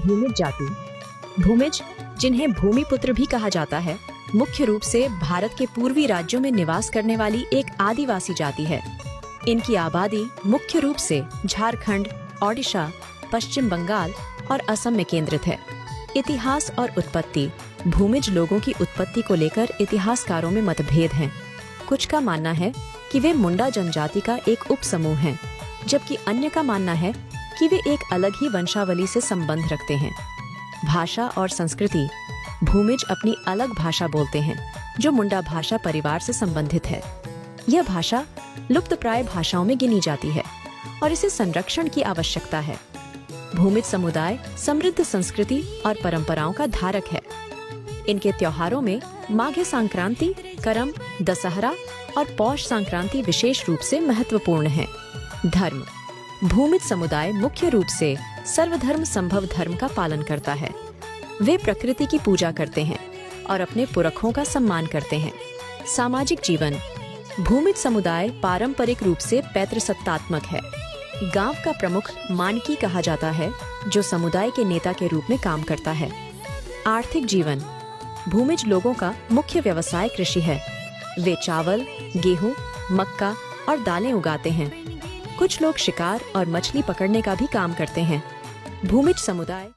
भूमिज जाति। भूमिज, जिन्हें भूमिपुत्र भी कहा जाता है, मुख्य रूप से भारत के पूर्वी राज्यों में निवास करने वाली एक आदिवासी जाति है। इनकी आबादी मुख्य रूप से झारखंड, ओडिशा, पश्चिम बंगाल और असम में केंद्रित है। इतिहास और उत्पत्ति। भूमिज लोगों की उत्पत्ति को लेकर इतिहासकारों में मतभेद हैं। कुछ का मानना है कि वे मुंडा जनजाति का एक उपसमूह हैं, जबकि अन्य का मानना है कि वे एक अलग ही वंशावली से संबंध रखते हैं। भाषा और संस्कृति। भूमिज अपनी अलग भाषा बोलते हैं, जो मुंडा भाषा परिवार से संबंधित है। यह भाषा लुप्तप्राय भाषाओं में गिनी जाती है और इसे संरक्षण की आवश्यकता है। भूमिज समुदाय समृद्ध संस्कृति और परंपराओं का धारक है। इनके त्योहारों में माघ संक्रांति, करम, दशहरा और पौष संक्रांति विशेष रूप से महत्वपूर्ण है। धर्म। भूमिज समुदाय मुख्य रूप से सर्वधर्म संभव धर्म का पालन करता है। वे प्रकृति की पूजा करते हैं और अपने पुरखों का सम्मान करते हैं। सामाजिक जीवन। भूमिज समुदाय पारंपरिक रूप से पैतृसत्तात्मक है। गांव का प्रमुख मानकी कहा जाता है, जो समुदाय के नेता के रूप में काम करता है। आर्थिक जीवन। भूमिज लोगों का मुख्य व्यवसाय कृषि है। वे चावल, गेहूं, मक्का और दालें उगाते हैं। कुछ लोग शिकार और मछली पकड़ने का भी काम करते हैं। भूमिज समुदाय